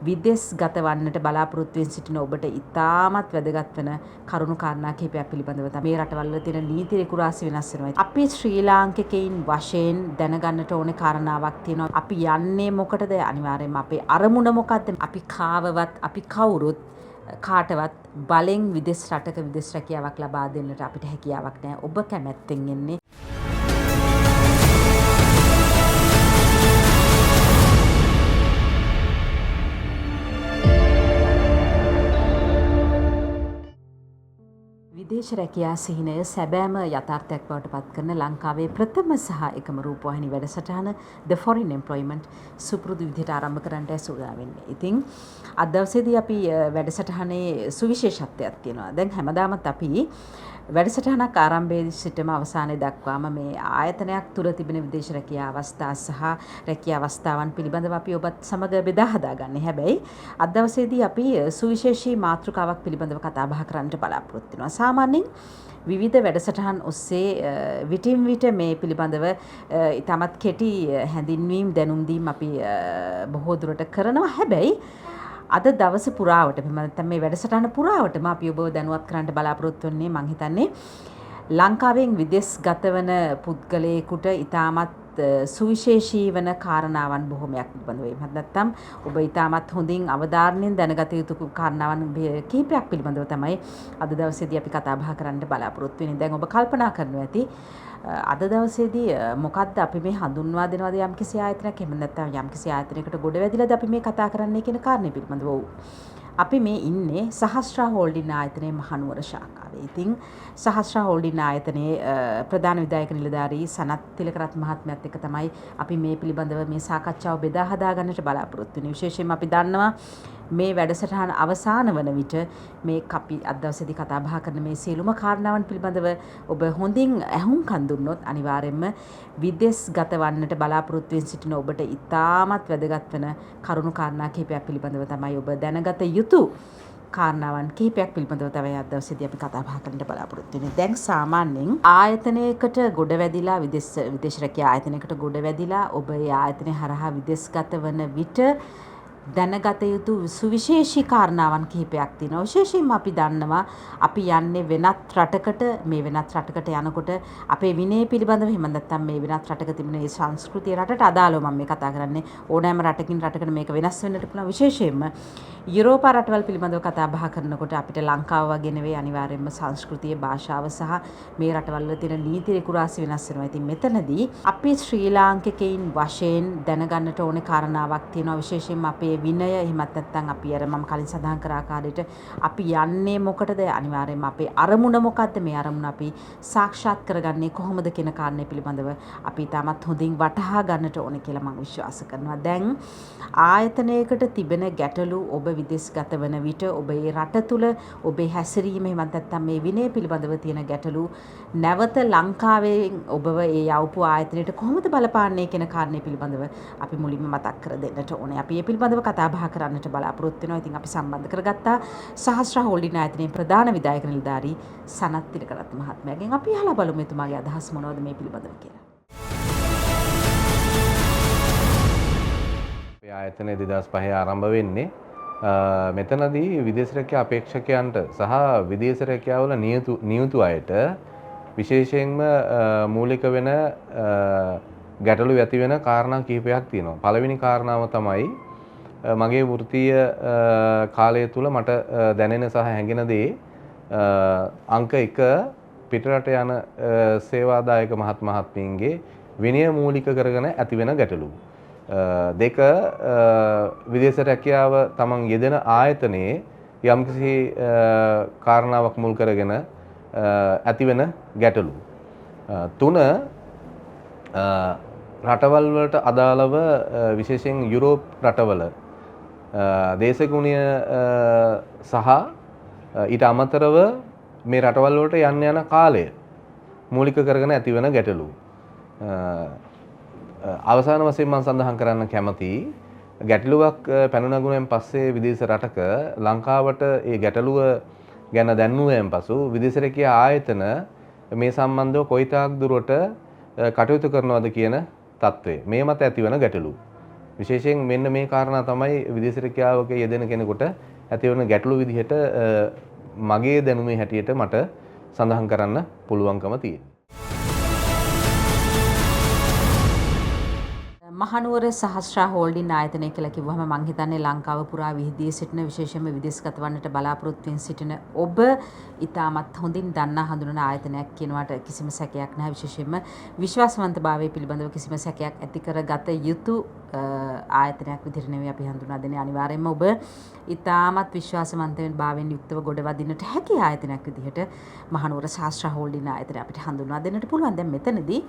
විදේශගත වන්නට බලාපොරොත්තු වෙන සිටින ඔබට ඉතාමත් වැදගත් වෙන කරුණු කාරණා කිහිපයක් පිළිබඳව තමයි මේ රටවල් වල තියෙන නීති රෙකුරාසි වෙනස් වෙනවා. අපි ශ්‍රී ලාංකිකයින් වශයෙන් දැනගන්නට ඕනේ කාරණාවක් තියෙනවා. අපි යන්නේ මොකටද? අනිවාර්යයෙන්ම අපේ අරමුණ මොකක්ද? අපි කාවවත් අපි කවුරුත් කාටවත් බලෙන් විදේශ රටක විදේශ රැකියාවක් ලබා දෙන්නට අපිට හැකියාවක් නැහැ. ඔබ කැමැත්තෙන් එන්නේ විදේශ රැකියා සිහිනය සැබෑම යථාර්ථයක් බවට පත් කරන ලංකාවේ ප්‍රථම සහ එකම රූපවාහිනී වැඩසටහන The Foreign Employment සුපුරුදු විදිහට ආරම්භ කරන්නට සූදානම් වෙන්නේ. ඉතින් අද දවසේදී අපි වැඩසටහනේ සුවිශේෂත්වයක් තියෙනවා. දැන් හැමදාමත් අපි වැඩසටහනක් ආරම්භයේ සිටම අවසානයේ දක්වාම මේ ආයතනයක් තුල තිබෙන විදේශ රැකියා අවස්ථා සහ රැකියා අවස්ථාවන් පිළිබඳව අපි ඔබත් සමග බෙදා හදාගන්නේ. හැබැයි අද දවසේදී අපි සුවිශේෂී මාතෘකාවක් පිළිබඳව කතා බහ කරන්නට බලාපොරොත්තු වෙනවා. සාමාන්‍යයෙන් විවිධ වැඩසටහන් ඔස්සේ විටින් විට මේ පිළිබඳව ඉතාමත් කෙටි හැඳින්වීම් දැනුම් දීම් අපි බොහෝ දුරට කරනවා. හැබැයි අද දවස පුරාවට නැත්නම් මේ වැඩසටහන පුරාවටම අපි ඔබව දැනුවත් කරන්න බලාපොරොත්තු වෙන්නේ මං හිතන්නේ ලංකාවෙන් විදේශගත වන පුද්ගලයෙකුට ඉතාමත් සුවිශේෂී වන කාරණාවන් බොහොමයක් පිළිබඳව. එහෙම නැත්නම් ඔබ ඉතාමත් හොඳින් අවධාරණයෙන් දැනගත යුතු කාරණාවන් කිහිපයක් පිළිබඳව තමයි අද දවසේදී අපි කතා බහ කරන්න බලාපොරොත්තු වෙන්නේ. දැන් ඔබ කල්පනා කරනවා ඇති අද දවසේදී මොකද්ද අපි මේ හඳුන්වා දෙනවද යම්කිසි ආයතනයක්, එහෙම නැත්නම් යම්කිසි ආයතනයකට ගොඩ වැදිලාද අපි මේ කතා කරන්නේ කියන කාරණේ පිළිබඳව. ඔව්. අපි මේ ඉන්නේ සහස්‍රා හෝල්ඩින් ආයතනයේ මහනුවර ශාඛාවේ. ඉතින් සහස්‍රා හෝල්ඩින් ආයතනයේ ප්‍රධාන විධායක නිලධාරී සනත් තිලකරත්න මහත්මයාත් එක්ක තමයි අපි මේ පිළිබඳව මේ සාකච්ඡාව බෙදා හදා ගන්නට බලාපොරොත්තු වෙන්නේ. විශේෂයෙන්ම අපි දන්නවා මේ වැඩසටහන අවසාන වන විට මේ අපි අද දවසේදී කතා බහ කරන මේ සියලුම කාරණාවන් පිළිබඳව ඔබ හොඳින් ඇහුම්කන් දුන්නොත් අනිවාර්යයෙන්ම විදේශගත වන්නට බලාපොරොත්තු වෙන සිටින ඔබට ඉතාමත් වැදගත් වෙන කරුණු කාරණා කිහිපයක් පිළිබඳව තමයි ඔබ දැනගත යුතු කාරණාවන් කිහිපයක් පිළිබඳව තමයි අද දවසේදී අපි කතා බහ කරන්න බලාපොරොත්තු වෙන්නේ. දැන් සාමාන්‍යයෙන් ආයතනයකට ගොඩ වැදිලා විදේශ රැකියා ආයතනයකට ගොඩ වැදිලා ඔබ ඒ ආයතනය හරහා විදේශගත වන විට දැනගත යුතු සුවිශේෂී කාරණාවන් කිහිපයක් තියෙනවා. විශේෂයෙන්ම අපි දන්නවා අපි යන්නේ වෙනත් රටකට. මේ වෙනත් රටකට යනකොට අපේ විනය පිළිබඳව එහෙම නැත්නම් මේ වෙනත් රටක තිබෙන ඒ සංස්කෘතිය රටට අදාළව මම මේ කතා කරන්නේ. ඕනෑම රටකින් රටකට මේක වෙනස් වෙන්නට පුළුවන්. විශේෂයෙන්ම යුරෝපා රටවල් පිළිබඳව කතා බහ කරනකොට අපිට ලංකාව වගේ නෙවෙයි අනිවාර්යයෙන්ම සංස්කෘතිය, භාෂාව සහ මේ රටවල් වල තියෙන නීති රෙකුරාසි වෙනස් වෙනවා. ඉතින් මෙතනදී අපි ශ්‍රී ලාංකිකයින් වශයෙන් දැනගන්නට ඕනේ කාරණාවක් තියෙනවා. විශේෂයෙන්ම අපේ විනය එහෙමත් නැත්නම් අපි අර මම කලින් සඳහන් කර ආකාරයට අපි යන්නේ මොකටද? අනිවාර්යයෙන්ම අපේ අරමුණ මොකක්ද? මේ අරමුණ අපි සාක්ෂාත් කරගන්නේ කොහොමද කියන කාරණේ පිළිබඳව අපි තාමත් හොඳින් වටහා ගන්නට ඕනේ කියලා මම විශ්වාස කරනවා. දැන් ආයතනයකට තිබෙන ගැටලු ඔබ විදේශගත වන විට ඔබේ රට තුල ඔබේ හැසිරීම එහෙමත් නැත්නම් මේ විනය පිළිබඳව තියෙන ගැටලු නැවත ලංකාවේ ඔබව ඒ යවපු ආයතනයට කොහොමද බලපාන්නේ කියන කාරණේ පිළිබඳව අපි මුලින්ම මතක් කර දෙන්නට ඕනේ. අපි මේ පිළිබඳව කතා බහ කරන්නට බලාපොරොත්තු වෙනවා. ඉතින් අපි සම්බන්ධ කරගත්තා සහස්‍රා හෝල්ඩින් ආයතනයේ ප්‍රධාන විධායක නිලධාරී සනත් තිලකරත්න මහත්මයාගෙන්. අපි අහලා බලමු එතුමාගේ අදහස් මොනවද මේ පිළිබඳව කියලා. මේ ආයතනය 2005 ආරම්භ වෙන්නේ මෙතනදී විදේශ රැකියා අපේක්ෂකයන්ට සහ විදේශ රැකියාවල නියුතු අයට විශේෂයෙන්ම මූලික වෙන ගැටලු ඇති වෙන කාරණා කිහිපයක් තියෙනවා. පළවෙනි කාරණාව තමයි මගේ වෘත්තීය කාලය තුල මට දැනෙන සහ හැඟෙන දේ අංක 1 පිටරට යන සේවාදායක මහත්මීන්ගේ විනය මූලික කරගෙන ඇති වෙන ගැටලු. දෙක විදේශ රැකියාව තමන් යෙදෙන ආයතනයේ යම්කිසි කාරණාවක් මුල් කරගෙන ඇතිවෙන ගැටලු. තුන රටවල් වලට අදාළව විශේෂයෙන් යුරෝප් රටවල දේශගුණය සහ ඊට අමතරව මේ රටවල් වලට යන්න යන කාලය මූලික කරගෙන ඇතිවෙන ගැටලු. අවසාන වශයෙන් මම සඳහන් කරන්න කැමතියි ගැටලුවක් පැන නගුණෙන් පස්සේ විදේශ රටක ලංකාවට ඒ ගැටලුව ගැන දැන්වුවෙන් පසු විදේශ රැකියා ආයතන මේ සම්බන්ධව කොයිතාක් දුරට කටයුතු කරනවද කියන තත්ත්වය මේ මත ඇතිවන ගැටලු. විශේෂයෙන් මෙන්න මේ කාරණා තමයි විදේශ රැකියාවක යෙදෙන කෙනෙකුට ඇති වෙන ගැටලු විදිහට මගේ දැනුමේ හැටියට මට සඳහන් කරන්න පුළුවන්කම තියෙනවා. මහනුවර සහස්‍රා හෝල්ඩින් ආයතනය කියලා කිව්වම මං හිතන්නේ ලංකාව පුරා විහිදී සිටින විශේෂයෙන්ම විදේශගත වන්නට බලාපොරොත්තු වෙමින් සිටින ඔබ ඉතාමත් හොඳින් දන්නා හඳුනන ආයතනයක් කියනවාට කිසිම සැකයක් නැහැ. විශේෂයෙන්ම විශ්වාසවන්තභාවය පිළිබඳව කිසිම සැකයක් ඇති කරගත යුතු ආයතනයක් විදිහට නෙවෙයි අපි හඳුනා දෙන්නේ. අනිවාර්යයෙන්ම ඔබ ඉතාමත් විශ්වාසවන්තයෙන් භාවයෙන් යුක්තව ගොඩ වදින්නට හැකි ආයතනයක් විදිහට මහනුවර සහස්‍රා හෝල්ඩින් ආයතනය අපිට හඳුන්වා දෙන්නට පුළුවන්. දැන් මෙතනදී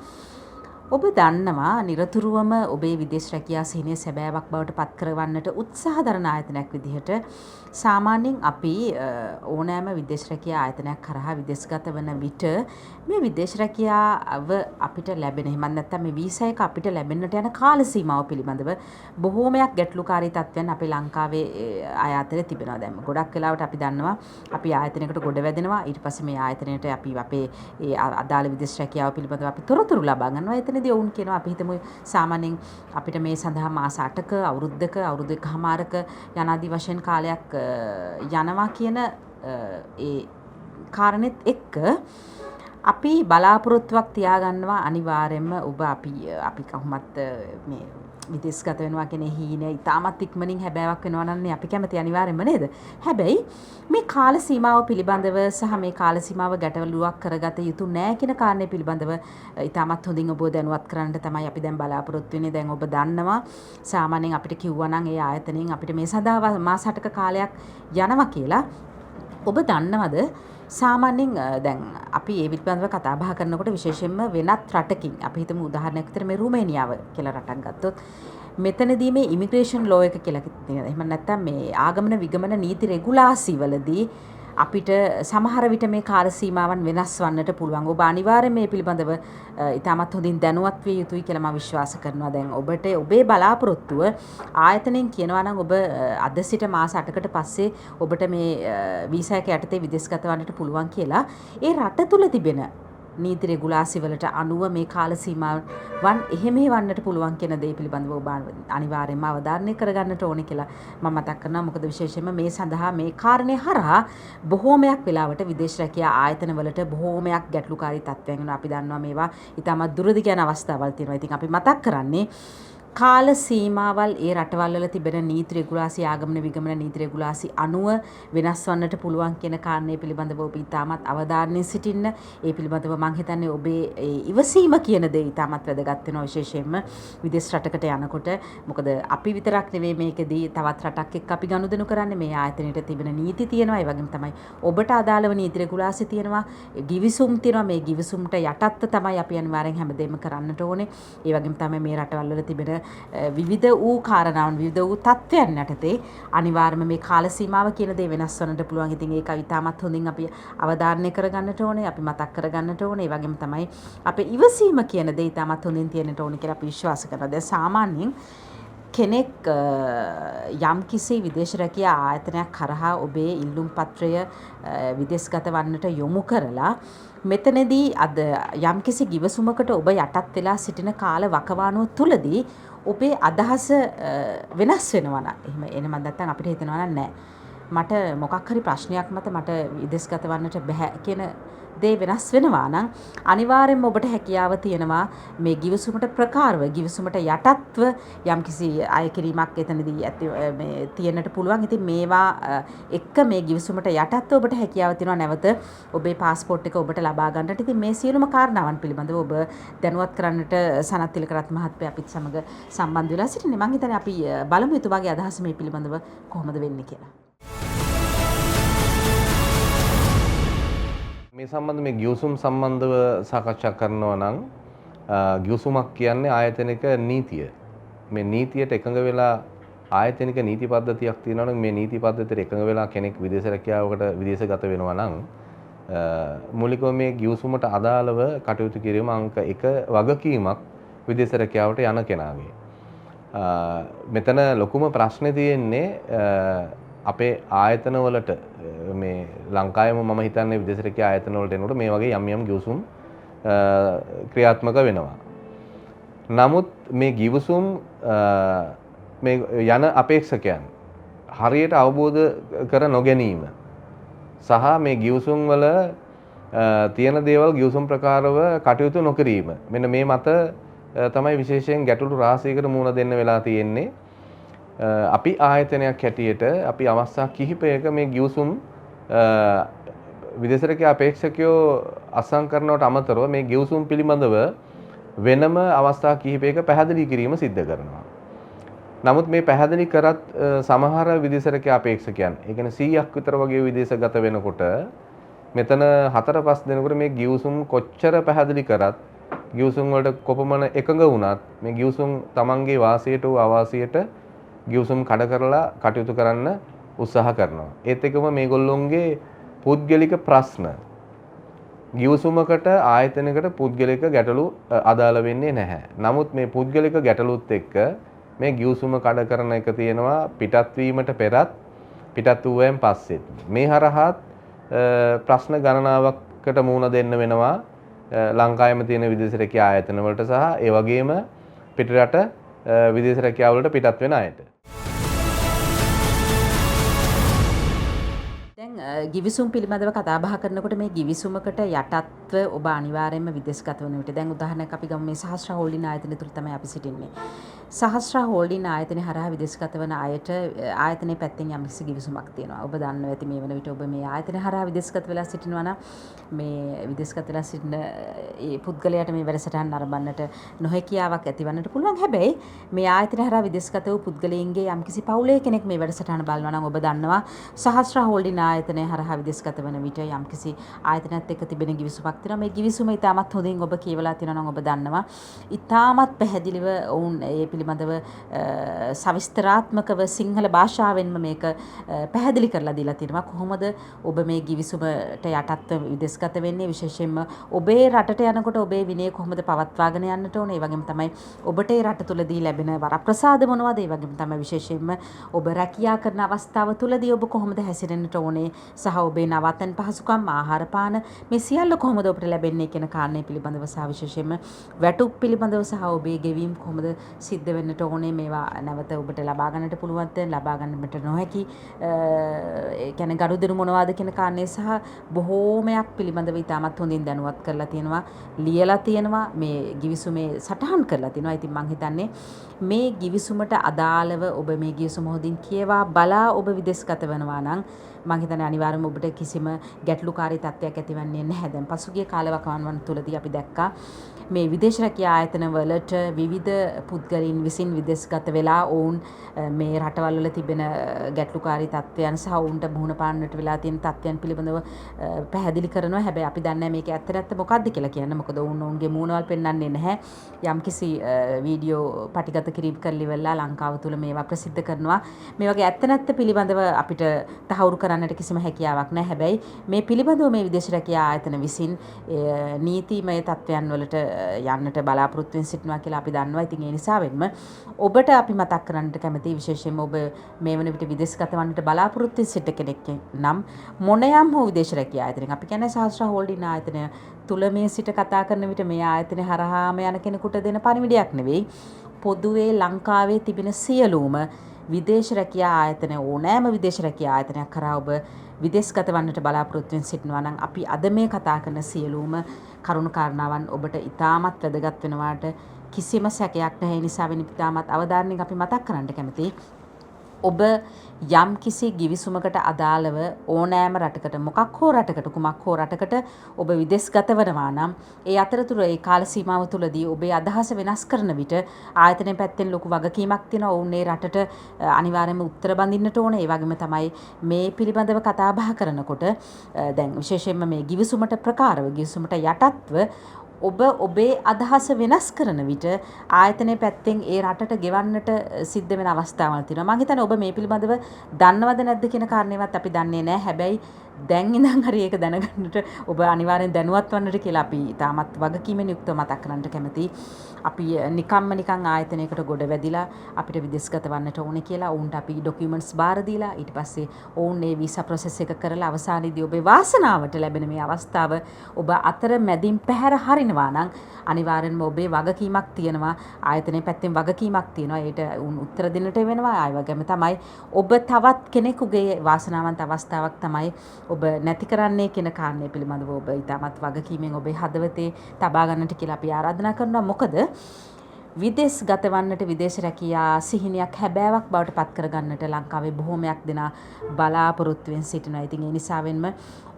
ඔබ දන්නවා නිරතුරුවම ඔබේ විදේශ රැකියා සිහිනය සැබෑවක් බවට පත් කරවන්නට උත්සාහ දරන ආයතනයක් විදිහට සාමාන්‍යයෙන් අපි ඕනෑම විදේශ රැකියා ආයතනයක් කරහා විදේශගත වන විට මේ විදේශ රැකියාව අපිට ලැබෙන එහෙම නැත්නම් මේ වීසා එක අපිට ලැබෙන්නට යන කාල සීමාව පිළිබඳව බොහෝමයක් ගැටලුකාරී තත්ත්වයන් අපේ ලංකාවේ අය අතරේ තිබෙනවා. දැන් ගොඩක් වෙලාවට අපි දන්නවා අපි ආයතනයකට ගොඩ වැදෙනවා ඊට පස්සේ මේ ආයතනයට අපි අපේ ඒ අදාළ විදේශ රැකියාව පිළිබඳව අපි තොරතුරු ලබා ගන්නවා. එතනදී ඔවුන් කියනවා අපි හිතමු සාමාන්‍යයෙන් අපිට මේ සඳහා මාස 8ක අවුරුද්දක අවුරුදු එකමාරක යනාදී වශයෙන් කාලයක් යනවා කියන ඒ කාරණෙත් එක්ක අපි බලාපොරොත්තුවක් තියාගන්නවා අනිවාර්යයෙන්ම ඔබ අපි කොහොමත් මේ විදේශගත වෙනවා කියන හීන ඉතාමත් ඉක්මනින් හැබෑවක් වෙනවා නන්නේ අපි කැමති අනිවාර්යයෙන්ම නේද? හැබැයි මේ කාල සීමාව පිළිබඳව සහ මේ කාල සීමාව ගැටලුවක් කරගත යුතු නෑ කියන කාරණේ පිළිබඳව ඉතාමත් හොඳින් ඔබ දැනුවත් කරන්නට තමයි අපි දැන් බලාපොරොත්තු වෙන්නේ. දැන් ඔබ දන්නවා සාමාන්‍යයෙන් අපිට කිව්වා නම් ඒ ආයතනයෙන් අපිට මේ සඳහා මාස 8ක කාලයක් යනවා කියලා. ඔබ දන්නවද සාමාන්‍යයෙන් දැන් අපි ඒ පිළිබඳව කතා බහ කරනකොට විශේෂයෙන්ම වෙනත් රටකින් අපි හිතමු උදාහරණයක් විතර මේ රුමේනියාව කියලා රටක් ගත්තොත් මෙතනදී මේ ඉමිග්‍රේෂන් ලෝ එක කියලා තියෙනවා. එහෙම නැත්නම් මේ ආගමන විගමන නීති රෙගුලාසි වලදී අපිට සමහර විට මේ කාල සීමාවන් වෙනස් වන්නට පුළුවන්. ඔබ අනිවාර්යයෙන් මේ පිළිබඳව ඉතාමත් හොඳින් දැනුවත් විය යුතුයි කියලා මම විශ්වාස කරනවා. දැන් ඔබට ඔබේ බලාපොරොත්තුව ආයතනයෙන් කියනවා නම් ඔබ අද සිට මාස 8කට පස්සේ ඔබට මේ වීසා එක යටතේ විදේශගත වන්නට පුළුවන් කියලා ඒ රට තුල තිබෙන නීති රෙගුලාසි වලට අනුව මේ කාල සීමාවන් එහෙම වන්නට පුළුවන් කියන දේ පිළිබඳව ඔබ අනිවාර්යයෙන්ම අවධාරණය කරගන්නට ඕනේ කියලා මම මතක් කරනවා. මොකද විශේෂයෙන්ම මේ සඳහා මේ කාරණේ හරහා බොහෝමයක් වෙලාවට විදේශ රැකියා ආයතන වලට බොහෝමයක් ගැටලුකාරී තත්ත්වයන් වෙනවා. අපි දන්නවා මේවා ඉතාමත් දුරදිග යන අවස්ථාවල් තියෙනවා. ඉතින් අපි මතක් කරන්නේ කාල සීමාවල් ඒ රටවල් වල තිබෙන නීති රෙගුලාසි ආගමන විගමන නීති රෙගුලාසි අනුව වෙනස් වන්නට පුළුවන් කියන කාරණේ පිළිබඳව ඔබ ඉතාමත් අවධානයෙන් සිටින්න. ඒ පිළිබඳව මම හිතන්නේ ඔබේ ඉවසීම කියන දේ ඉතාමත් වැදගත් වෙනවා විශේෂයෙන්ම විදේශ රටකට යනකොට. මොකද අපි විතරක් නෙවෙයි මේකෙදී තවත් රටක් එක්ක අපි ගනුදෙනු කරන්නේ. මේ ආයතනයේ තිබෙන නීති තියෙනවා. ඒ වගේම තමයි ඔබට අදාළව නීති රෙගුලාසි තියෙනවා. ගිවිසුම් තියෙනවා. මේ ගිවිසුම්ට යටත්ව තමයි අපි අනිවාර්යෙන් හැමදේම කරන්නට ඕනේ. ඒ වගේම තමයි මේ රටවල් වල තිබෙන විවිධ වූ කාරණාවන් විවිධ වූ තත්ත්වයන් යටතේ අනිවාර්යයෙන්ම මේ කාල සීමාව කියන දේ වෙනස් වන්නට පුළුවන්. ඉතින් ඒක ඉතාමත් හොඳින් අපි අවධාරණය කරගන්නට ඕනේ. අපි මතක් කරගන්නට ඕනේ. ඒ වගේම තමයි අපේ ඉවසීම කියන දේ ඉතාමත් හොඳින් තියෙන්නට ඕනේ කියලා අපි විශ්වාස කරනවා. දැන් සාමාන්‍යයෙන් කෙනෙක් යම්කිසි විදේශ රැකියා ආයතනයක් කරහා ඔබේ ඉල්ලුම් පත්‍රය විදේශගත වන්නට යොමු කරලා මෙතනදී අද යම්කිසි ගිවිසුමකට ඔබ යටත් වෙලා සිටින කාල වකවානුව තුලදී ඔබේ අදහස වෙනස් වෙනවා නම් එහෙම එනම නැත්නම් අපිට හිතෙනවා නම් නෑ මට මොකක් හරි ප්‍රශ්නයක් මත මට විදේශගත වන්නට බෑ කියන දේ වෙනස් වෙනවා නම් අනිවාර්යයෙන්ම ඔබට හැකියාව තියෙනවා මේ ගිවිසුමට ප්‍රකාරව ගිවිසුමට යටත්ව යම්කිසි අය කිරීමක් එතනදී මේ තියෙන්නට පුළුවන්. ඉතින් මේවා එක්ක මේ ගිවිසුමට යටත්ව ඔබට හැකියාව තියෙනවා නැවත ඔබේ પાස්පෝර්ට් එක ඔබට ලබා ගන්නට. ඉතින් මේ සියලුම කාරණාවන් පිළිබඳව ඔබ දැනුවත් කරන්නට සනත් තිලකරත්න මහත්මයා අපිත් සමග සම්බන්ධ වෙලා සිටින්නේ. මම හිතන්නේ අපි බලමු එතුමාගේ අදහස මේ පිළිබඳව කොහොමද වෙන්නේ කියලා. මේ සම්බන්ධ මේ ගිවිසුම් සම්බන්ධව සාකච්ඡා කරනවා නම් ගිවිසුමක් කියන්නේ ආයතනික නීතිය. මේ නීතියට එකඟ වෙලා ආයතනික නීති පද්ධතියක් තියෙනවා නම් මේ නීති පද්ධතියට එකඟ වෙලා කෙනෙක් විදේශ රැකියාවකට විදේශගත වෙනවා නම් මූලිකව මේ ගිවිසුමට අදාළව කටයුතු කිරීම අංක 1 වගකීමක් විදේශ රැකියාවට යන කෙනාගේ. මෙතන ලොකුම ප්‍රශ්නේ තියෙන්නේ අපේ ආයතන වලට මේ ලංකාවේම මම හිතන්නේ විදේශ රැකියා ආයතන වලට එනකොට මේ වගේ යම් යම් ගිවිසුම් ක්‍රියාත්මක වෙනවා. නමුත් මේ ගිවිසුම් මේ යන අපේක්ෂකයන් හරියට අවබෝධ කර නොගැනීම සහ මේ ගිවිසුම් වල තියෙන දේවල් ගිවිසුම් ප්‍රකාරව කටයුතු නොකිරීම මෙන්න මේ මත තමයි විශේෂයෙන් ගැටලු රාශියකට මුහුණ දෙන්න වෙලා තියෙන්නේ. අපි ආයතනයක් හැටියට අපි අවස්ථා කිහිපයක මේ ගිවිසුම් විදේශ අපේක්ෂකයෝ අත්සන් කරනවට අමතරව මේ ගිවිසුම් පිළිබඳව වෙනම අවස්ථා කිහිපයක පැහැදිලි කිරීම සිද්ධ කරනවා. නමුත් මේ පැහැදිලි කරත් සමහර විදේශ අපේක්ෂකයන් ඒ කියන්නේ 100ක් විතර වගේ විදේශගත වෙනකොට මෙතන 4-5 දෙනෙකුට මේ ගිවිසුම් කොච්චර පැහැදිලි කරත් ගිවිසුම් වලට කොපමණ එකඟ වුණත් මේ ගිවිසුම් තමන්ගේ වාසියට හෝ අවාසියට ගිවිසුම් කඩ කරලා කටයුතු කරන්න උත්සාහ කරනවා. ඒත් එක්කම මේගොල්ලොන්ගේ පුද්ගලික ප්‍රශ්න ගිවිසුමකට ආයතනයකට පුද්ගලික ගැටලු අදාළ වෙන්නේ නැහැ. නමුත් මේ පුද්ගලික ගැටලුත් එක්ක මේ ගිවිසුම කඩ කරන එක තියෙනවා පිටත් වීමට පෙරත් පිටත් වූයෙන් පස්සෙත්. මේ හරහාත් ප්‍රශ්න ගණනාවකට මුහුණ දෙන්න වෙනවා ලංකාවෙම තියෙන විදේශ රැකියා ආයතන වලට සහ ඒ වගේම පිටරට විදේශ රැකියාව වලට පිටත් වෙන අයට. ගිවිසුම් පිළිබඳව කතා බහ කරනකොට මේ ගිවිසුමකට යටත්ව ඔබ අනිවාර්යයෙන්ම විදේශගත වන විට දැන් උදාහරණයක් අපි ගමු මේ සහස්‍රා හෝල්ඩින් ආයතනය තුල තමයි අපි සිටින්නේ. සහස්‍රා හෝල්ඩින් ආයතනය හරහා විදේශගත වන අයට ආයතනයේ පැත්තෙන් යම්කිසි ගිවිසුමක් තියෙනවා. ඔබ දන්නවා ඇති මේ වන විට ඔබ මේ ආයතනය හරහා විදේශගත වෙලා සිටිනවා නම් මේ විදේශගත වෙලා සිටින ඒ පුද්ගලයාට මේ වැඩසටහන නරඹන්නට නොහැකියාවක් ඇතිවන්නට පුළුවන්. හැබැයි මේ ආයතනය හරහා විදේශගත වූ පුද්ගලයන්ගේ යම්කිසි පවුලේ කෙනෙක් මේ වැඩසටහන බලනවා නම් ඔබ දන්නවා සහස්‍රා හෝල්ඩින් ආයතනය හරහා විදේශගත වන විට යම්කිසි ආයතනයත් එක්ක තිබෙන ගිවිසුමක් තියෙනවා. මේ ගිවිසුම ඉතාමත් හොඳින් ඔබ කියවලා තියෙනවා නම් ඔබ දන්නවා. ඉතාමත් පැහැදිලිව ඔවුන් ඒ පිළිබඳව සවිස්තරාත්මකව සිංහල භාෂාවෙන්ම මේක පැහැදිලි කරලා දීලා තියෙනවා. කොහොමද ඔබ මේ ගිවිසුමට යටත්ව විදේශගත වෙන්නේ, විශේෂයෙන්ම ඔබේ රටට යනකොට ඔබේ විනය කොහොමද පවත්වාගෙන යන්නට ඕනේ. ඒ වගේම තමයි ඔබට ඒ රට තුලදී ලැබෙන වරප්‍රසාද මොනවද, ඒ වගේම තමයි විශේෂයෙන්ම ඔබ රැකියා කරන අවස්ථාව තුලදී ඔබ කොහොමද හැසිරෙන්නට ඕනේ සහ ඔබේ නවතන් පහසුකම් ආහාර පාන මේ සියල්ල කොහොමද ඔබට ලැබෙන්නේ කියන කාරණේ පිළිබඳව සහ විශේෂයෙන්ම වැටුප් පිළිබඳව සහ ඔබේ ගෙවීම් කොහොමද සිද්ධ වෙන්නට ඕනේ, මේවා නැවත ඔබට ලබා ගන්නට පුළුවන්ද, ලබා ගන්නට නොහැකි ඒ කියන්නේ ගනුදෙනු මොනවද කියන කාරණේ සහ බොහෝමයක් පිළිබඳව ඉතාමත් හොඳින් දැනුවත් කරලා තියෙනවා, ලියලා තියෙනවා, මේ ගිවිසුමේ සටහන් කරලා තියෙනවා. ඉතින් මම හිතන්නේ මේ ගිවිසුමට අදාළව ඔබ මේ ගිවිසුම හොඳින් කියවා බලා ඔබ විදේශගත වෙනවා නම් මම හිතන්නේ අනිවාර්යයෙන්ම ඔබට කිසිම ගැටලුකාරී තත්ත්වයක් ඇතිවන්නේ නැහැ. දැන් පසුගිය කාලවකවානුවන් තුලදී අපි දැක්කා මේ විදේශ රැකියා ආයතන වලට විවිධ පුද්ගලයන් විසින් විදේශගත වෙලා ඔවුන් මේ රටවල් වල තිබෙන ගැටලුකාරී තත්ත්වයන් සහ ඔවුන්ට මුහුණ පාන්නට වෙලා තියෙන තත්ත්වයන් පිළිබඳව පැහැදිලි කරනවා. හැබැයි අපි දන්නේ මේක ඇත්ත මොකක්ද කියලා කියන්න. මොකද ඔවුන්ගේ මූණවල් පෙන්වන්නේ නැහැ. යම්කිසි වීඩියෝ පටිගත කිරීම කරලි වෙලා ලංකාව තුල මේවා ප්‍රසිද්ධ කරනවා. මේ වගේ ඇත්ත පිළිබඳව අපිට තහවුරු කරන්නට කිසිම හැකියාවක් නැහැ. හැබැයි මේ පිළිබඳව මේ විදේශ රැකියා ආයතන විසින් නීතිමය තත්ත්වයන් වලට යන්නට බලාපොරොත්තු වෙන සිටිනවා කියලා අපි දන්නවා. ඉතින් ඒ නිසා වෙන්න ඔබට අපි මතක් කරන්නට කැමතියි, විශේෂයෙන්ම ඔබ මේ වන විට විදේශගත වන්නට බලාපොරොත්තු වෙන සිට කෙනෙක් නම් මොනයම් හෝ විදේශ රැකියා ආයතනයක් අපි කියන්නේ සහස්‍රා හෝල්ඩින් ආයතනය තුල මේ සිට කතා කරන විට මේ ආයතනය හරහාම යන කෙනෙකුට දෙන පණිවිඩයක් නෙවෙයි. පොදුවේ ලංකාවේ තිබෙන සියලුම විදේශ රැකියා ආයතන ඕනෑම විදේශ රැකියා ආයතනයක් කරා ඔබ විදේශගත වන්නට බලාපොරොත්තු වෙන සිටිනවා නම් අපි අද මේ කතා කරන සියලුම කරුණු කාරණාවන් ඔබට ඉතාමත් වැදගත් වෙනවාට කිසිම සැකයක් නැහැ. ඒ නිසා වෙන ඉතාමත් අවධානයෙන් අපි මතක් කරන්න කැමතියි. ඔබ යම් කිසි ගිවිසුමකට අදාළව ඕනෑම රටකට මොකක් හෝ රටකට කුමක් හෝ රටකට ඔබ විදේශගත වෙනවා නම් ඒ අතරතුර ඒ කාල සීමාව තුළදී ඔබේ අදහස වෙනස් කරන විට ආයතනයේ පැත්තෙන් ලොකු වගකීමක් තියෙනවා. ඔවුන් ඒ රටට අනිවාර්යයෙන්ම උත්තර බඳින්නට ඕනේ. ඒ වගේම තමයි මේ පිළිබඳව කතා බහ කරනකොට දැන් විශේෂයෙන්ම මේ ගිවිසුමට ප්‍රකාරව ගිවිසුමට යටත්ව ඔබ ඔබේ අදහස වෙනස් කරන විට ආයතනයේ පැත්තෙන් ඒ රටට ගෙවන්නට සිද්ධ වෙන අවස්ථාවල් තියෙනවා. මම හිතන්නේ ඔබ මේ පිළිබඳව දන්නවද නැද්ද කියන කාරණේවත් අපි දන්නේ නැහැ. හැබැයි දැන් ඉඳන් හරි ඒක දැනගන්නට ඔබ අනිවාර්යෙන් දැනුවත් වන්නට කියලා අපි තාමත් වගකීමෙන් යුක්තව මතක් කරන්නට කැමතියි. අපි නිකන් ආයතනයකට ගොඩ වැදිලා අපිට විදේශගත වන්නට ඕනේ කියලා ඔවුන්ට අපි ඩොකියුමන්ට්ස් බාර දීලා ඊට පස්සේ ඔවුන් මේ වීසා ප්‍රොසෙස් එක කරලා අවසානයේදී ඔබේ වාසනාවට ලැබෙන මේ අවස්ථාව ඔබ අතර මැදින් පැහැර හරින ලැබෙනවා නම් අනිවාර්යෙන්ම ඔබේ වගකීමක් තියෙනවා ආයතනයේ පැත්තෙන් වගකීමක් තියෙනවා ඒට උත්තර දෙන්නට වෙනවා ආය වගේම තමයි ඔබ තවත් කෙනෙකුගේ වාසනාවන්ත අවස්ථාවක් තමයි ඔබ නැති කරන්නේ කියන කාරණය පිළිබඳව ඔබ ඉතාමත් වගකීමෙන් ඔබේ හදවතේ තබා ගන්නට කියලා අපි ආරාධනා කරනවා මොකද විදේශ ගත වන්නට විදේශ රැකියා සිහිනයක් හැබෑවක් බවට පත් කරගන්නට ලංකාවේ බොහෝමයක් දෙනා බලාපොරොත්තුවෙන් සිටිනවා. ඉතින් ඒ නිසාවෙන්ම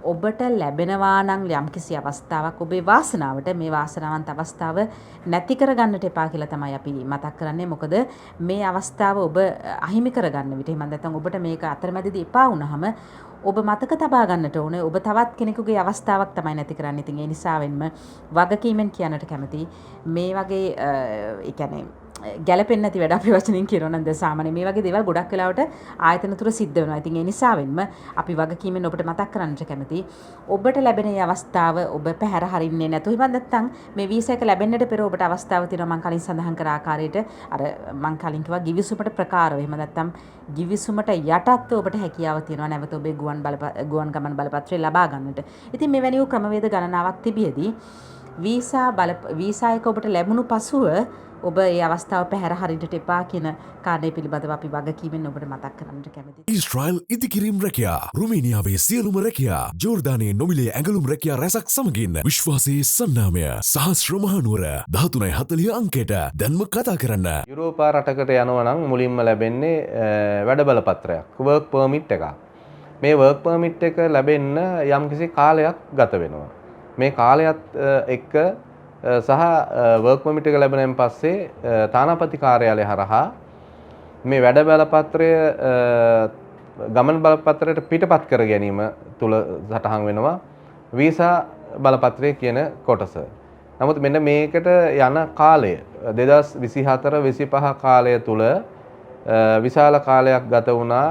ඔබට ලැබෙනවා නම් යම්කිසි අවස්ථාවක් ඔබේ වාසනාවට මේ වාසනාවන්ත අවස්ථාව නැති කරගන්නට එපා කියලා තමයි අපි මතක් කරන්නේ. මොකද මේ අවස්ථාව ඔබ අහිමි කරගන්න විට එහෙම නැත්නම් ඔබට මේක අතරමැදදී එපා වුණාම ඔබ මතක තබා ගන්නට ඕනේ ඔබ තවත් කෙනෙකුගේ අවස්ථාවක් තමයි නැති කරන්නේ. ඉතින් ඒ නිසාවෙන්ම වගකීමෙන් කියන්නට කැමතියි මේ වගේ ඒ කියන්නේ ගැලපෙන්නේ නැති වැඩ අපි වචනින් කියනවා නම් සාමාන්‍ය මේ වගේ දේවල් ගොඩක් වෙලාවට ආයතන තුර සිද්ධ වෙනවා. ඉතින් ඒ නිසාවෙන්ම අපි වගකීමෙන් ඔබට මතක් කරන්නට කැමතියි. ඔබට ලැබෙන මේ අවස්ථාව ඔබ පැහැර හරින්නේ නැතුව ඉතින් නැත්තම් මේ වීසා එක ලැබෙන්නට පෙර ඔබට අවස්ථාව තියෙනවා මම කලින් සඳහන් කර ආකාරයට අර මම කලින් කිව්වා ගිවිසුමට ප්‍රකාරව. එහෙම නැත්තම් ගිවිසුමට යටත්ව ඔබට හැකියාව තියෙනවා නැවත ඔබේ ගුවන් ගමන් බලපත්‍රය ලබා ගන්නට. ඉතින් මෙවැනි වූ ක්‍රමවේද ගණනාවක් තිබියදී වීසා එක ඔබට ලැබුණු පසුව ඔබ ඒ අවස්ථාව පැහැර හරින්නට එපා කියන කාරණය පිළිබඳව අපි වගකීමෙන් ඔබට මතක් කරන්නට කැමතියි. ඊශ්‍රායල් ඉදිකිරීම් රැකියා රුමේනියාවේ සියලුම රැකියා ජෝර්දානයේ නොමිලේ ඇඟලුම් රැකියා රැසක් සමගින් විශ්වාසයේ සන්නාමය සහස්‍ර මහනුවර 1340 අංකයට දැන්ම කතා කරන්න. යුරෝපා රටකට යනවා නම් මුලින්ම ලැබෙන්නේ වැඩ බලපත්‍රයක් work permit එකක්. මේ work permit එක ලැබෙන්න යම්කිසි කාලයක් ගත වෙනවා. මේ කාලයත් එක්ක සහ work permit එක ලැබෙනයින් පස්සේ තානාපති කාර්යාලය හරහා මේ වැඩ බලපත්‍රය ගමන් බලපත්‍රයට පිටපත් කර ගැනීම තුල සටහන් වෙනවා වීසා බලපත්‍රය කියන කොටස. නමුත් මෙන්න මේකට යන කාලය 2024-25 කාලය තුල විශාල කාලයක් ගත වුණා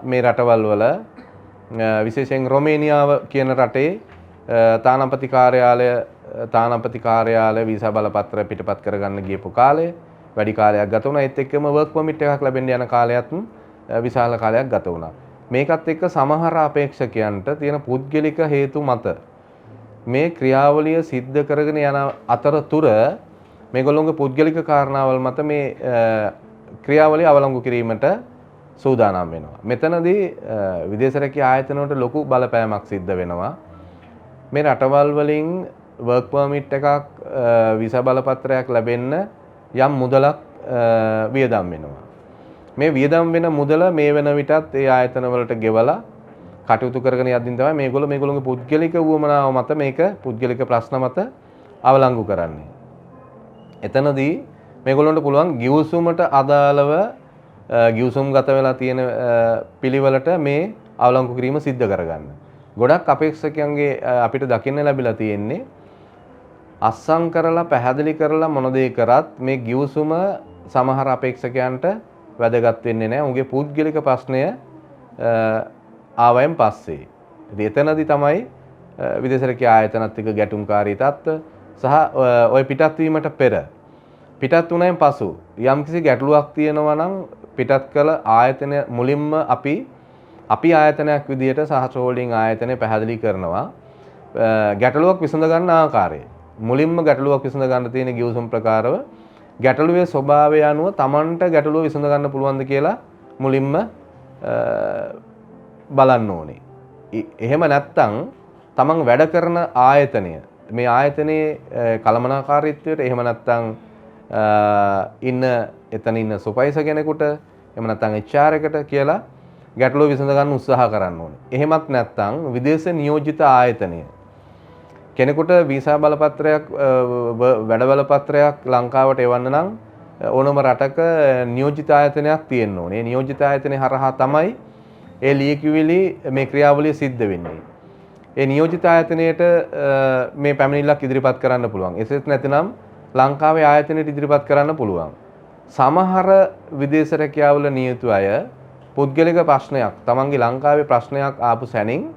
මේ රටවල් වල විශේෂයෙන් රොමේනියාව කියන රටේ තානාපති කාර්යාලය වීසා බලපත්‍ර පිටපත් කරගන්න ගියපු කාලය වැඩි කාලයක් ගත වුණා. ඒත් එක්කම work permit එකක් ලැබෙන්න යන කාලයත් විශාල කාලයක් ගත වුණා. මේකත් එක්ක සමහර අපේක්ෂකයන්ට තියෙන පුද්ගලික හේතු මත මේ ක්‍රියාවලිය සිද්ධ කරගෙන යන අතරතුර මේගොල්ලෝගේ පුද්ගලික කාරණාවල් මත මේ ක්‍රියාවලිය අවලංගු කිරීමට සූදානම් වෙනවා. මෙතනදී විදේශ රැකියා ආයතන වලට ලොකු බලපෑමක් සිද්ධ වෙනවා. මේ රටවල් වලින් work permit එකක් වීසා බලපත්‍රයක් ලැබෙන්න යම් මුදලක් වියදම් වෙනවා. මේ වියදම් වෙන මුදල මේ වෙන විටත් ඒ ආයතන වලට ගෙවලා කටයුතු කරගෙන යද්දී තමයි මේගොල්ලෝගේ පුද්ගලික උවමනාව මත මේක පුද්ගලික ප්‍රශ්න මත අවලංගු කරන්නේ. එතනදී මේගොල්ලන්ට පුළුවන් ගිවිසුමට අදාළව ගිවිසුම්ගත වෙලා තියෙන පිළිවෙලට මේ අවලංගු කිරීම සිද්ධ කරගන්න. ගොඩක් අපේක්ෂකයන්ගේ අපිට දකින්න ලැබිලා තියෙන්නේ අස්සම් කරලා පැහැදිලි කරලා මොන දේ කරත් මේ ගිවිසුම සමහර අපේක්ෂකයන්ට වැදගත් වෙන්නේ නැහැ. උගේ පුද්ගලික ප්‍රශ්නය ආවයෙන් පස්සේ. ඉතින් එතනදී තමයි විදේශ රැකියා ආයතනත් එක්ක ගැටුම්කාරී තත්ත්ව සහ ওই පිටත් වීමට පෙර පිටත් වුණායින් පසු යම්කිසි ගැටලුවක් තියෙනවා නම් පිටත් කළ ආයතනය මුලින්ම අපි ආයතනයක් විදියට සහ හෝල්ඩින් ආයතනය පැහැදිලි කරනවා ගැටලුවක් විසඳ ගන්න ආකාරය. මුලින්ම ගැටලුවක් විසඳ ගන්න තියෙන ගිවිසුම් ප්‍රකාරව ගැටලුවේ ස්වභාවය අනුව Tamanට ගැටලුව විසඳ ගන්න පුළුවන්ද කියලා මුලින්ම බලන්න ඕනේ. එහෙම නැත්නම් Taman වැඩ කරන ආයතනය මේ ආයතනයේ කළමනාකාරීත්වයට එහෙම නැත්නම් එතන ඉන්න සුපයිසර් කෙනෙකුට එහෙම නැත්නම් HR එකට කියලා ගැටලුව විසඳ ගන්න උත්සාහ කරන්න ඕනේ. එහෙමත් නැත්නම් විදේශ නියෝජිත ආයතනය කෙනෙකුට වීසා බලපත්‍රයක් වැඩ බලපත්‍රයක් ලංකාවට එවන්න නම් ඕනම රටක නියෝජිත ආයතනයක් තියෙන්න ඕනේ. නියෝජිත ආයතනය හරහා තමයි ඒ ලියකියවිලි මේ ක්‍රියාවලිය සිද්ධ වෙන්නේ. ඒ නියෝජිත ආයතනයට මේ පැමිණිල්ලක් ඉදිරිපත් කරන්න පුළුවන්. එසේත් නැතිනම් ලංකාවේ ආයතනයට ඉදිරිපත් කරන්න පුළුවන්. සමහර විදේශ රැකියාවල නියුතු අය පුද්ගලික ප්‍රශ්නයක් තමන්ගේ ලංකාවේ ප්‍රශ්නයක් ආපු සැනින්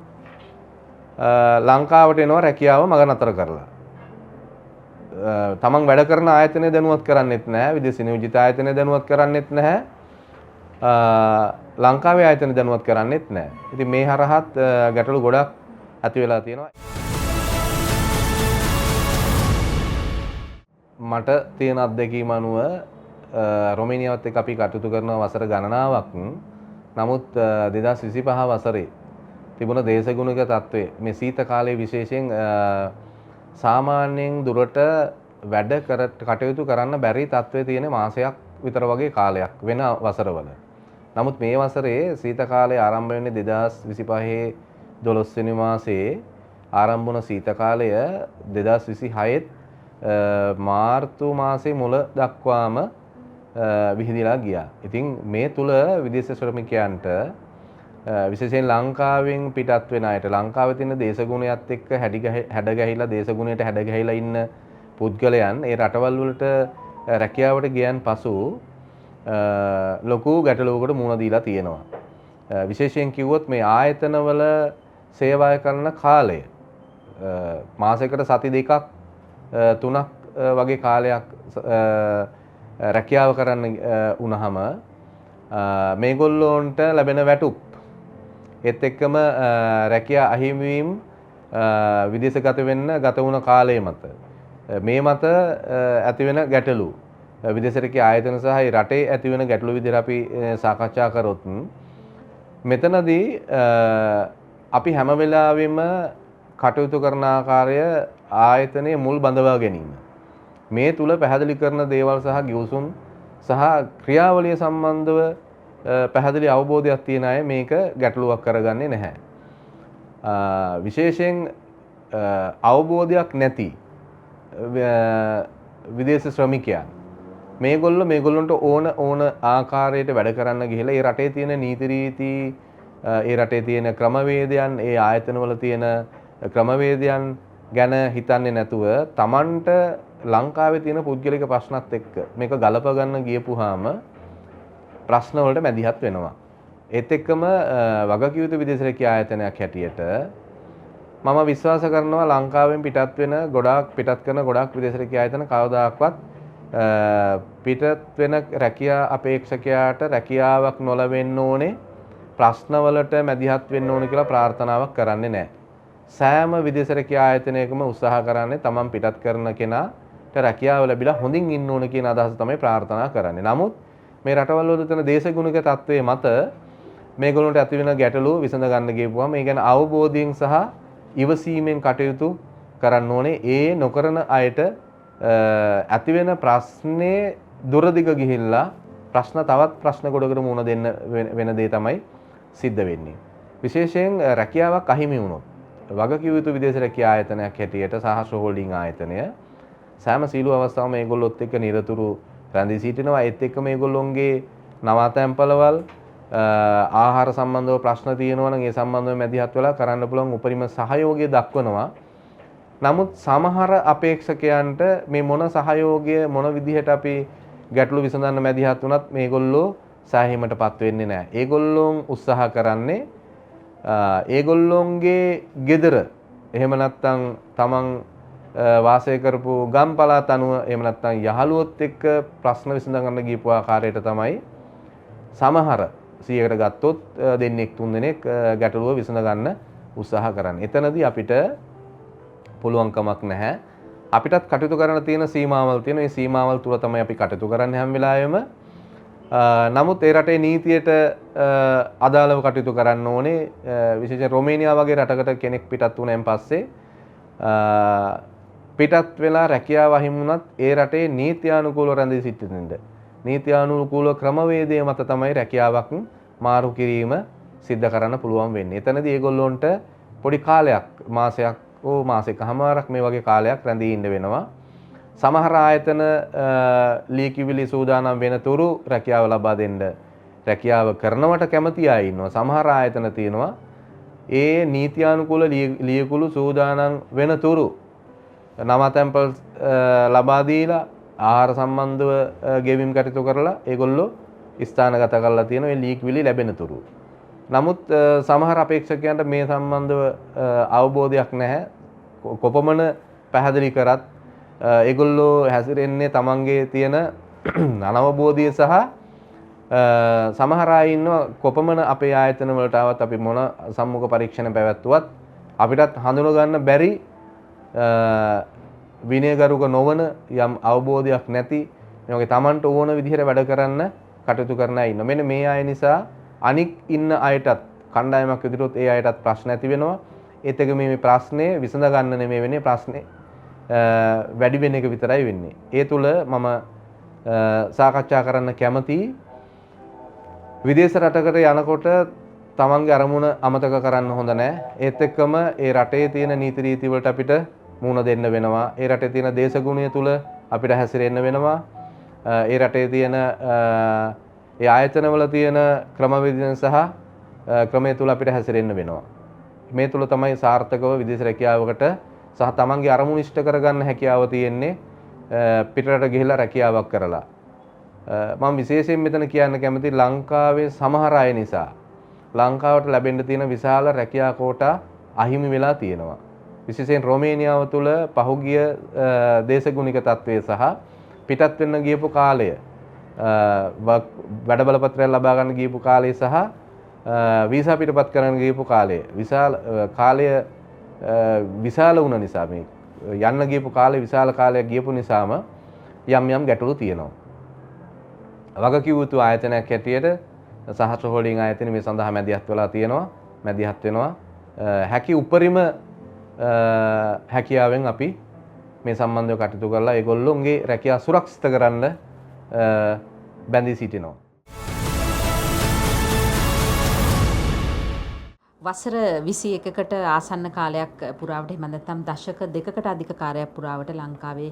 ලංකාවට එනවා රැකියාව මග නතර කරලා. තමන් වැඩ කරන ආයතනය දැනුවත් කරන්නෙත් නැහැ, විදේශ නියෝජිත ආයතනය දැනුවත් කරන්නෙත් නැහැ, ලංකාවේ ආයතනය දැනුවත් කරන්නෙත් නැහැ. ඉතින් මේ හරහත් ගැටලු ගොඩක් ඇති වෙලා තියෙනවා. මට තියෙන අත්දැකීම අනුව රොමේනියාවත් එක්ක අපි කටයුතු කරන වසර ගණනාවක් නමුත් 2025 වසරේ තිබුණ දේශගුණික තත්ත්වය මේ සීත කාලයේ විශේෂයෙන් සාමාන්‍යයෙන් දුරට වැඩ කටයුතු කරන්න බැරි තත්ත්වයේ තියෙන මාසයක් විතර වගේ කාලයක් වෙන වසරවල. නමුත් මේ වසරේ සීත කාලය ආරම්භ වෙන්නේ 2025 12 වෙනි මාසයේ ආරම්භ වුණ සීත කාලය 2026 මාර්තු මාසයේ මුල දක්වාම විහිදලා ගියා. ඉතින් මේ තුල විදේශ ශ්‍රමිකයන්ට විශේෂයෙන් ලංකාවෙන් පිටත් වෙන අයට ලංකාවේ තියෙන දේශගුණයත් එක්ක හැඩගැහිලා දේශගුණයට හැඩගැහිලා ඉන්න පුද්ගලයන් ඒ රටවල් වලට රැකියාවට ගියන් පසු ලොකු ගැටලුවකට මුහුණ දීලා තියෙනවා. විශේෂයෙන් කිව්වොත් මේ ආයතනවල සේවය කරන කාලය මාසයකට සති දෙකක් තුනක් වගේ කාලයක් රැකියාව කරන්න වුණාම මේගොල්ලොන්ට ලැබෙන වැටුප් ඒත් එක්කම රැකියා අහිමිවීම විදේශගත වෙන්න ගත වුණ කාලය මත මේ මත ඇතිවෙන ගැටලු විදේශ ආයතන සහ රටේ ඇතිවෙන ගැටලු විදිහට අපි සාකච්ඡා කරොත් මෙතනදී අපි හැම වෙලාවෙම කටයුතු කරන ආකාරය ආයතනයේ මුල් බඳවා ගැනීම මේ තුල පැහැදිලි කරන දේවල් සහ ගිවිසුම් සහ ක්‍රියාවලිය සම්බන්ධව පැහැදිලි අවබෝධයක් තියෙන අය මේක ගැටලුවක් කරගන්නේ නැහැ. විශේෂයෙන් අවබෝධයක් නැති විදේශ ශ්‍රමිකයන් මේගොල්ලොන්ට ඕන ආකාරයට වැඩ කරන්න ගිහිලා ඒ රටේ තියෙන නීති රීති ඒ රටේ තියෙන ක්‍රමවේදයන් ඒ ආයතනවල තියෙන ක්‍රමවේදයන් ගැන හිතන්නේ නැතුව Tamanට ලංකාවේ තියෙන පුද්ගලික ප්‍රශ්නත් එක්ක මේක ගලප ගන්න ගියපුවාම ප්‍රශ්න වලට මැදිහත් වෙනවා. ඒත් එක්කම වගකිව යුතු විදේශ රැකියා ආයතනයක් හැටියට මම විශ්වාස කරනවා ලංකාවෙන් පිටත් වෙන පිටත් කරන ගොඩාක් විදේශ රැකියා ආයතන කවදාකවත් පිටත් වෙන රැකියා අපේක්ෂකයාට රැකියාවක් නොලැබෙන්න ඕනේ ප්‍රශ්නවලට මැදිහත් වෙන්න ඕනේ කියලා ප්‍රාර්ථනාවක් කරන්නේ නැහැ. සෑම විදේශ රැකියා ආයතනයකම උත්සාහ කරන්නේ තමන් පිටත් කරන කෙනාට රැකියාව ලැබිලා හොඳින් ඉන්න ඕන කියන අදහස තමයි ප්‍රාර්ථනා කරන්නේ. නමුත් මේ රටවල් වල තියෙන දේශගුණික තත්ත්වයේ මත මේගොල්ලන්ට ඇති වෙන ගැටලුව විසඳ ගන්න ගියපුවාම මේ ගැන අවබෝධයෙන් සහ ඉවසීමෙන් කටයුතු කරන්න ඕනේ. ඒ නොකරන අයට ඇති වෙන ප්‍රශ්නේ දුරදිග ගිහිල්ලා තවත් ප්‍රශ්න ගොඩකට මුහුණ දෙන්න වෙන දේ තමයි සිද්ධ වෙන්නේ. විශේෂයෙන් රැකියාවක් අහිමි වුණොත් වගකිව යුතු විදේශ රැකියා ආයතනයක් හැටියට සහස්‍ර හෝල්ඩින් ආයතනය සෑම සීළු අවස්ථාවම මේගොල්ලොත් එක්ක නිරතුරු රැඳී සිටිනවා. ඒත් එක්ක මේගොල්ලොන්ගේ නවාතැන්පළවල් ආහාර සම්බන්ධව ප්‍රශ්න තියෙනවා නම් ඒ සම්බන්ධව මැදිහත් වෙලා කරන්න පුළුවන් උපරිම සහයෝගය දක්වනවා. නමුත් සමහර අපේක්ෂකයන්ට මේ මොන සහයෝගය මොන විදිහට අපි ගැටලු විසඳන්න මැදිහත් වුණත් මේගොල්ලෝ සෑහීමටපත් වෙන්නේ නැහැ. ඒගොල්ලොන් උත්සාහ කරන්නේ ඒගොල්ලොන්ගේ ගෙදර එහෙම නැත්නම් තමන් වාසය කරපු ගම් පළාත අනුව එහෙම නැත්නම් යහළුවොත් එක්ක ප්‍රශ්න විසඳ ගන්න ගියපු ආකාරයට තමයි සමහර 100කට ගත්තොත් දෙන්නෙක් තුන් දෙනෙක් ගැටලුව විසඳ ගන්න උත්සාහ කරන්නේ. එතනදී අපිට පුළුවන්කමක් නැහැ. අපිටත් කටයුතු කරන්න තියෙන සීමාවල් තියෙන. මේ සීමාවල් තුල තමයි අපි කටයුතු කරන්නේ හැම වෙලාවෙම. නමුත් ඒ රටේ නීතියට අදාළව කටයුතු කරන්න ඕනේ. විශේෂයෙන් රොමේනියා වගේ රටකට කෙනෙක් පිටත් වුණාන් පස්සේ පිටත් වෙලා රැකියාව අහිමි වුණත් ඒ රටේ නීත්‍යානුකූලව රැඳී සිටින්න. නීත්‍යානුකූල ක්‍රමවේදය මත තමයි රැකියාවක් මාරු කිරීම සිද්ධ කරන්න පුළුවන් වෙන්නේ. එතනදී ඒගොල්ලොන්ට පොඩි කාලයක් මාසයක් මාසෙකමාරක් මේ වගේ කාලයක් රැඳී ඉන්න වෙනවා. සමහර ආයතන ලීකිවිලි සූදානම් වෙනතුරු රැකියාව ලබා දෙන්න රැකියාව කරනවට කැමති අය ඉන්නවා. සමහර ආයතන තියෙනවා ඒ නීත්‍යානුකූල ලියකුළු සූදානම් වෙනතුරු නවතැන්පල් ලබා දීලා ආහාර සම්බන්ධව ගෙවීම් කටයුතු කරලා ඒගොල්ලෝ ස්ථානගත කරලා තියෙන මේ ලීකිවිලි ලැබෙනතුරු. නමුත් සමහර අපේක්ෂකයන්ට මේ සම්බන්ධව අවබෝධයක් නැහැ. කොපමණ පැහැදිලි කරත් ඒගොල්ලෝ හැසිරෙන්නේ තමන්ගේ තියෙන අනවබෝධය සහ සමහර අය ඉන්නවා කොපමණ අපේ ආයතන වලට ආවත් අපි මොන සම්මුඛ පරීක්ෂණ පැවැත්වුවත් අපිටත් හඳුන ගන්න බැරි විනයගරුක නොවන යම් අවබෝධයක් නැති මේ වගේ Tamanට ඕන විදිහට වැඩ කරන්න කටයුතු කරන අය ඉන්නවා. මෙන්න මේ අය නිසා අනික් ඉන්න අයටත් කණ්ඩායමක් විදිහට ඒ අයටත් ප්‍රශ්න ඇති වෙනවා. ඒත් එක මේ ප්‍රශ්නේ විසඳ ගන්න නෙමෙයි වෙන්නේ ප්‍රශ්නේ වැඩි වෙන එක විතරයි වෙන්නේ. ඒ තුල මම සාකච්ඡා කරන්න කැමතියි විදේශ රටකට යනකොට තමන්ගේ අරමුණ අමතක කරන්න හොඳ නැහැ. ඒත් එක්කම ඒ රටේ තියෙන නීති රීති වලට අපිට මුහුණ දෙන්න වෙනවා. ඒ රටේ තියෙන දේශගුණය තුල අපිට හැසිරෙන්න වෙනවා. ඒ රටේ තියෙන ඒ ආයතනවල තියෙන ක්‍රමවේදයන් සහ ක්‍රමයේ තුල අපිට හැසිරෙන්න වෙනවා. මේ තුල තමයි සාර්ථකව විදේශ රැකියාවකට සහ තමන්ගේ අරමුණ ඉෂ්ට කරගන්න හැකියාව තියෙන්නේ පිටරට ගිහිලා රැකියාවක් කරලා. මම විශේෂයෙන් මෙතන කියන්න කැමති ලංකාවේ සමහර අය නිසා ලංකාවට ලැබෙන්න තියෙන විශාල රැකියා කෝටා අහිමි වෙලා තියෙනවා. විශේෂයෙන් රොමේනියාව තුළ පහුගිය දේශගුණික තත්ත්වය සහ පිටත් වෙන්න ගියපු කාලය වැඩ බලපත්‍රයක් ලබා ගන්න ගියපු කාලය සහ වීසා පිටපත් කරන්න ගියපු කාලය විශාල වුණ නිසා මේ යන්න ගියපු කාලේ විශාල කාලයක් ගියපු නිසාම යම් ගැටලු තියෙනවා. වගකිව යුතු ආයතනයක් හැටියට සහස්‍ර හෝල්ඩින් ආයතන මේ සඳහා මැදිහත් වෙලා තියෙනවා. මැදිහත් වෙනවා. හැකි උපරිම හැකියාවෙන් අපි මේ සම්බන්ධව කටයුතු කරලා ඒගොල්ලොන්ගේ රැකියාව සුරක්ෂිත කරන්න බැඳී සිටිනවා. වසර 21කට ආසන්න කාලයක් පුරාවට එහෙම නැත්නම් දශක දෙකකට අධික කාලයක් පුරාවට ලංකාවේ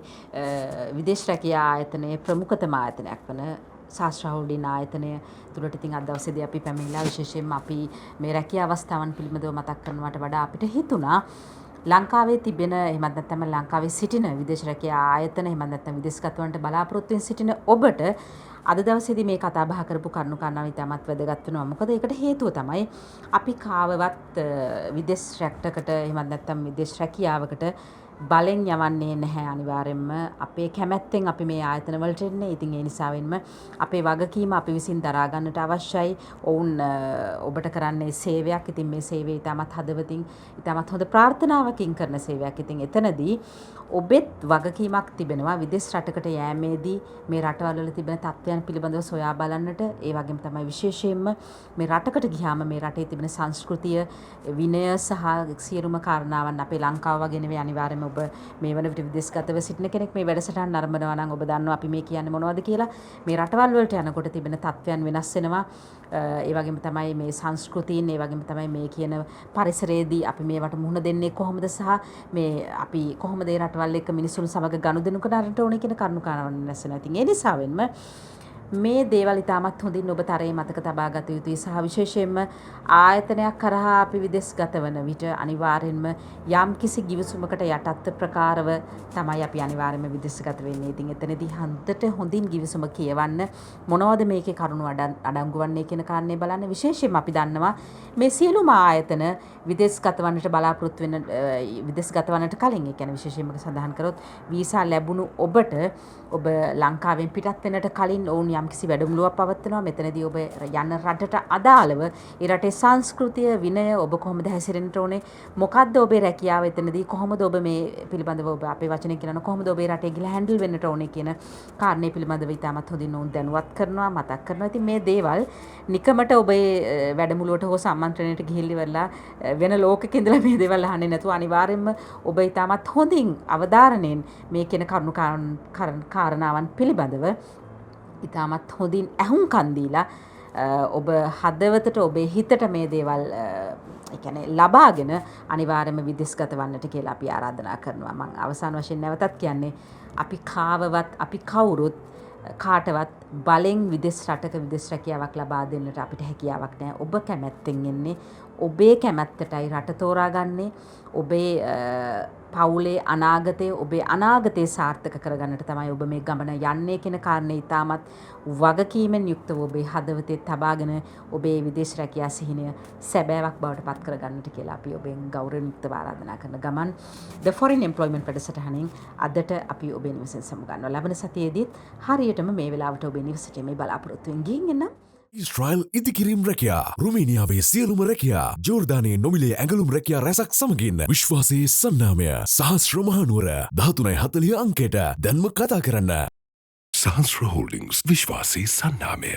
විදේශ රැකියා ආයතනයේ ප්‍රමුඛතම ආයතනයක් වන ශාස්ත්‍ර හෝල්ඩින් ආයතනය තුළට ඉතින් අද දවසේදී අපි පැමිණිලා විශේෂයෙන්ම අපි මේ රැකියා අවස්ථාවන් පිළිබඳව මතක් කරනවට වඩා අපිට හිතුණා ලංකාවේ තිබෙන එහෙමත් නැත්නම් ලංකාවේ සිටින විදේශ රැකියා ආයතන එහෙමත් නැත්නම් විදේශගතවන්ට බලාපොරොත්තු වෙන සිටින ඔබට අද දවසේදී මේ කතා බහ කරපු කරුණු කාරණා ඉතාමත් වැදගත් වෙනවා. මොකද ඒකට හේතුව තමයි අපි කාවවත් විදේශ රැක්ටකට එහෙමත් නැත්නම් විදේශ රැකියාවකට බලෙන් යවන්නේ නැහැ අනිවාර්යෙන්ම අපේ කැමැත්තෙන් අපි මේ ආයතන වලට එන්නේ. ඉතින් ඒ නිසාවෙන්ම අපේ වගකීම අපි විසින් දරා ගන්නට අවශ්‍යයි. ඔවුන් ඔබට කරන්නේ සේවයක්. ඉතින් මේ සේවය ඉතාමත් හදවතින් ඉතාමත් හොඳ ප්‍රාර්ථනාවකින් කරන සේවයක්. ඉතින් එතනදී ඔබෙත් වගකීමක් තිබෙනවා විදේශ රටකට යෑමේදී මේ රටවල් වල තිබෙන තත්ත්වයන් පිළිබඳව සොයා බලන්නට. ඒ වගේම තමයි විශේෂයෙන්ම මේ රටකට ගියාම මේ රටේ තිබෙන සංස්කෘතිය, විනය සහ සියලුම කාරණාවන් අපේ ලංකාව වගේ නෙවෙයි අනිවාර්යයෙන්ම ඔබ මේ වන විට විදේශගතව සිටින කෙනෙක් මේ වැඩසටහන නරඹනවා නම් ඔබ දන්නවා අපි මේ කියන්නේ මොනවද කියලා. මේ රටවල් වලට යනකොට තිබෙන තත්ත්වයන් වෙනස් වෙනවා. ඒ වගේම තමයි මේ සංස්කෘතීන්, ඒ වගේම තමයි මේ කියන පරිසරයේදී අපි මේවට මුහුණ දෙන්නේ කොහොමද සහ මේ අපි කොහොමද ඒ රටවල් එක්ක මිනිසුන් සමග ගනුදෙනු කරන්නට ඕනේ කියන කරුණු කාරණාවන් වෙනස් වෙනවා. ඉතින් ඒ නිසාවෙන්ම මේ දේවල් ඉතාමත් හොඳින් ඔබ තරයේ මතක තබා ගත යුතුයි සහ විශේෂයෙන්ම ආයතනයක් කරහා අපි විදේශගත වන විට අනිවාර්යෙන්ම යම් කිසි ගිවිසුමකට යටත් ප්‍රකාරව තමයි අපි අනිවාර්යෙන්ම විදේශගත වෙන්නේ. ඉතින් එතනදී හන්දට හොඳින් ගිවිසුම කියවන්න මොනවද මේකේ කරුණු අඩංගු වන්නේ කියන කාරණේ බලන්න. විශේෂයෙන්ම අපි දන්නවා මේ සියලුම ආයතන විදේශගත වන්නට බලාපොරොත්තු වෙන විදේශගත වන්නට කලින් ඒ කියන්නේ විශේෂයෙන්ම සඳහන් කරොත් වීසා ලැබුණු ඔබට ඔබ ලංකාවෙන් පිටත් වෙනට කලින් ඔවුන් යම්කිසි වැඩමුළුවක් පවත්වනවා. මෙතනදී ඔබ යන රටට අදාළව ඒ රටේ සංස්කෘතිය, විනය ඔබ කොහොමද හැසිරෙන්න ඕනේ? මොකද්ද ඔබේ රැකියාව එතනදී? කොහොමද ඔබ මේ පිළිබඳව ඔබ අපේ වචනෙන් කියනවා කොහොමද ඔබේ රටේ ගිහලා හැන්ඩල් වෙන්නට ඕනේ කියන කාරණේ පිළිබඳව ඉතාමත් හොඳින් ඔවුන් දැනුවත් කරනවා, මතක් කරනවා. ඉතින් මේ දේවල් නිකමට ඔබේ වැඩමුළුවට හෝ සම්මන්ත්‍රණයට ගිහිල්ලා වෙන ලෝකෙක ඉඳලා මේ දේවල් අහන්නේ නැතුව අනිවාර්යෙන්ම ඔබ ඉතාමත් හොඳින් අවධාරණයෙන් මේ කියන කරුණු කාරණාවන් පිළිබඳව ඉතාමත් හොඳින් ඇහුම්කන් දීලා ඔබ හදවතට ඔබේ හිතට මේ දේවල් ඒ කියන්නේ ලබාගෙන අනිවාර්යයෙන්ම විදේශගත වන්නට කියලා අපි ආරාධනා කරනවා. මම අවසාන වශයෙන් නැවතත් කියන්නේ අපි කාවවත් අපි කවුරුත් කාටවත් බලෙන් විදේශ රටක විදේශ රැකියාවක් ලබා දෙන්නට අපිට හැකියාවක් නැහැ. ඔබ කැමැත්තෙන් එන්නේ ඔබේ කැමැත්තටයි රට තෝරාගන්නේ. ඔබේ පවුලේ අනාගතය, ඔබේ අනාගතය සාර්ථක කරගන්නට තමයි ඔබ මේ ගමන යන්නේ කියන කාරණේ ඉතාමත් වගකීමෙන් යුක්තව ඔබේ හදවතේ තබාගෙන ඔබේ විදේශ රැකියා සිහිනය සැබෑවක් බවට පත් කරගන්නට කියලා අපි ඔබෙන් ගෞරවයෙන් යුක්තව ආරාධනා කරන ගමන් The Foreign Employment වැඩසටහනින් අදට අපි ඔබේ නිවසෙන් සමුගන්නවා. ලබන සතියේදීත් හරියටම මේ වෙලාවට ඔබේ නිවසට මේ බලාපොරොත්තුෙන් ගිහින් එන්න ඊස්ට්‍රයිල් ඉදිකිරීම් රැකයා රුමේනියාවේ සියලුම රැකයා ජෝර්දානයේ නොමිලේ ඇඟලුම් රැකයා රැසක් සමගින් විශ්වාසයේ සන්නාමය සහස්‍ර මහනුවර 1340 අංකයට දැන්ම කතා කරන්න. සහස්‍ර හෝල්ඩිංස් විශ්වාසයේ සන්නාමය.